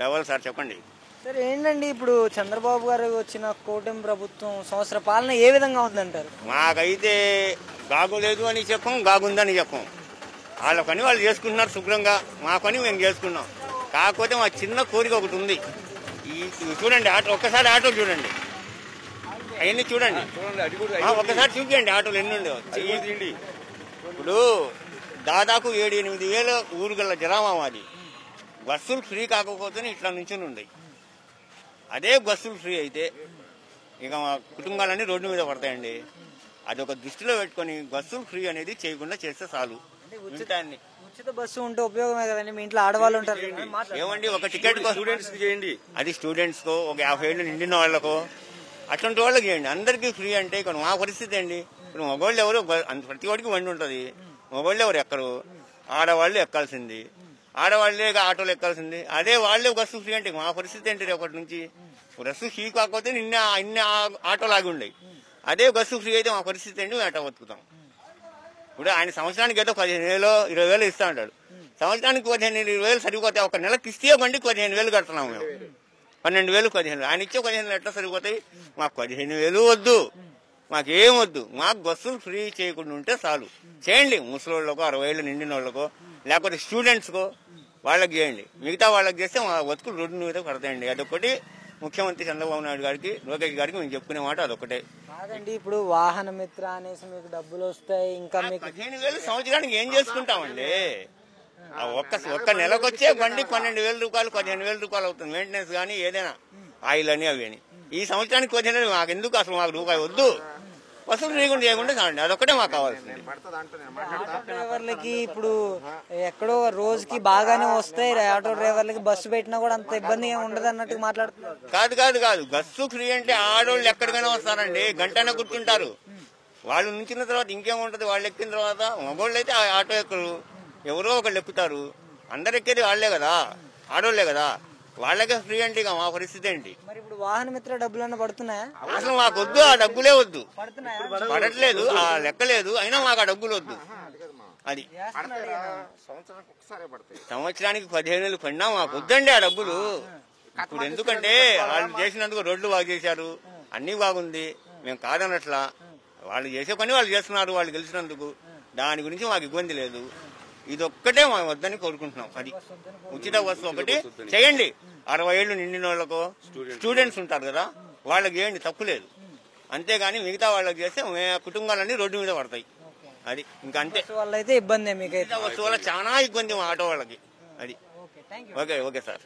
Double sir చెప్పండి. Sir ఏంటండి ఇప్పుడు చంద్రబాబు గారు వచ్చిన కూటమి ప్రభుత్వం సంవత్సర పాలన ఏ విధంగా ఉందంటారు? మాకైతే గాగు లేదు అని చెప్పం, గాగుందని చెప్పం. వాళ్ళ పని వాళ్ళు చేసుకుంటున్నారు శుభ్రంగా, మా పని మేము చేసుకున్నాం. కాకపోతే మా చిన్న కోరిక ఒకటి ఉంది. చూడండి ఆటో, ఒక్కసారి ఆటోలు చూడండి, అవన్నీ చూడండి, ఒక్కసారి చూపించండి ఆటోలు ఎన్ని ఉండేవో. ఇప్పుడు దాదాపు 7-8 వేల ఊరు గల జనాభా మాది. బస్సులు ఫ్రీ కాకపోతే ఇట్లా నుంచుని ఉన్నాయి. అదే బస్సులు ఫ్రీ అయితే ఇక మా కుటుంబాలన్నీ రోడ్డు మీద పడతాయండి. అదొక దృష్టిలో పెట్టుకొని బస్సులు ఫ్రీ అనేది చేయకుండా చేస్తే చాలు. ఉచిత బస్సు ఉంటే ఉపయోగమే కదండి, మీ ఇంట్లో ఆడవాళ్ళు ఉంటారు. ఏమండి, ఒక టికెట్ స్టూడెంట్స్ చేయండి, అది స్టూడెంట్స్ కో, ఒక 50 ఏళ్ళు నిండిన వాళ్ళకో, అట్లాంటి వాళ్ళకి చేయండి. అందరికీ ఫ్రీ అంటే ఇక్కడ మా పరిస్థితి అండి. ఇప్పుడు మగవాళ్ళు ఎవరు, ప్రతి వాడికి బండి ఉంటుంది, మగవాళ్ళు ఎవరు ఎక్కరు, ఆడవాళ్ళు ఎక్కాల్సింది, ఆడవాళ్ళే ఆటోలు ఎక్కాల్సింది. అదే వాళ్ళే బస్సు ఫ్రీ అంటే మా పరిస్థితి ఏంటి? రేపటి నుంచి బస్సు ఫ్రీ కాకపోతే ఇన్ని ఆటోలు ఆగి ఉన్నాయి. అదే బస్సు ఫ్రీ అయితే మా పరిస్థితి ఏంటి? మేము ఆటో బతుకుతాం. ఇప్పుడు ఆయన సంవత్సరానికి ఏదో 15,000 20,000 ఇస్తా ఉంటాడు. సంవత్సరానికి 15,000-20,000 సరిపోతాయి. ఒక నెలకు ఇస్తే బండికి 15,000 కడుతున్నాం మేము. 12,000 15,000 ఆయన ఇచ్చే 15,000 ఎట్లా సరిపోతాయి? మాకు 15,000 వద్దు, మాకేం వద్దు. మాకు బస్సులు ఫ్రీ చేయకుండా ఉంటే చాలు. చేయండి, ముసలోళ్ళకో, 60 ఏళ్ళు నిండిన వాళ్ళకో, లేకపోతే స్టూడెంట్స్కో వాళ్ళకి చేయండి. మిగతా వాళ్ళకి చేస్తే మా బతుకులు రోడ్డు మీద పడతాయండి. అదొకటి ముఖ్యమంత్రి చంద్రబాబు నాయుడు గారికి, లోకేష్ గారికి మేము చెప్పుకునే మాట అదొకటే. కాదండి, ఇప్పుడు వాహన మిత్ర అనేసి మీకు డబ్బులు వస్తాయి, ఇంకా మీకు 15,000 సంవత్సరానికి ఏం చేసుకుంటామండి? ఒక్క నెలకు వచ్చే బండి 12,000 రూపాయలు 15,000 రూపాయలు అవుతుంది. మెయింటెనెన్స్ కానీ ఏదైనా ఆయిల్ అని అవి అని. ఈ సంవత్సరానికి 15,000 మాకు ఎందుకు? అసలు మాకు రూపాయి వద్దు. వసూలు చేయకుండా చాలండి, అదొక్కటే మాకు కావాల్సింది. ఆటో డ్రైవర్లకి ఇప్పుడు ఎక్కడో రోజుకి బాగానే వస్తాయి, ఆటో డ్రైవర్లకి బస్సు పెట్టినా కూడా అంత ఇబ్బంది ఏమి ఉండదు అన్నట్టు మాట్లాడుతున్నారు. కాదు, బస్సు ఫ్రీ అంటే ఆడోళ్ళు ఎక్కడికైనా వస్తారండి, గంటనే కూర్చుంటారు. వాళ్ళు నుంచిన తర్వాత ఇంకేముంటది? వాళ్ళు ఎక్కిన తర్వాత మగోళ్ళు అయితే ఆటో ఎక్కరు, ఎవరో ఒకళ్ళు ఎక్కుతారు. అందరు ఎక్కేది వాళ్లే కదా, ఆడోళ్లే కదా. వాళ్ళకే ఫ్రీ అంటే ఇక మా పరిస్థితి ఏంటి? మరి ఇప్పుడు వాహన మిత్ర డబ్బులన్నా పడుతున్నాయా? అసలు మాకు వద్దు, ఆ డబ్బులే వద్దు, పడట్లేదు, ఆ లెక్కలేదు. అయినా మాకు ఆ డబ్బులు వద్దు. అది సంవత్సరానికి 15,000 పడినా మాకు వద్దండి ఆ డబ్బులు. ఇప్పుడు ఎందుకంటే వాళ్ళు చేసినందుకు రోడ్లు బాగు చేశారు, అన్ని బాగుంది, మేము కాదనట్లా. వాళ్ళు చేసే పని వాళ్ళు చేస్తున్నారు, వాళ్ళు గెలిచినందుకు. దాని గురించి మాకు ఇబ్బంది లేదు. ఇదొక్కటే మా వద్దని కోరుకుంటున్నాం. అది ఉచిత బస్సు ఒకటి చేయండి. 60 ఏళ్ళు నిండిన వాళ్ళకో, స్టూడెంట్స్ ఉంటారు కదా, వాళ్ళకి చేయండి, తప్పులేదు. అంతేగాని మిగతా వాళ్ళకి చేస్తే కుటుంబాలన్నీ రోడ్డు మీద పడతాయి. అది ఇంకా అంతే. అయితే ఇబ్బంది, మీకు బస్సు వల్ల చాలా ఇబ్బంది మా ఆటో వాళ్ళకి. అది ఓకే సార్.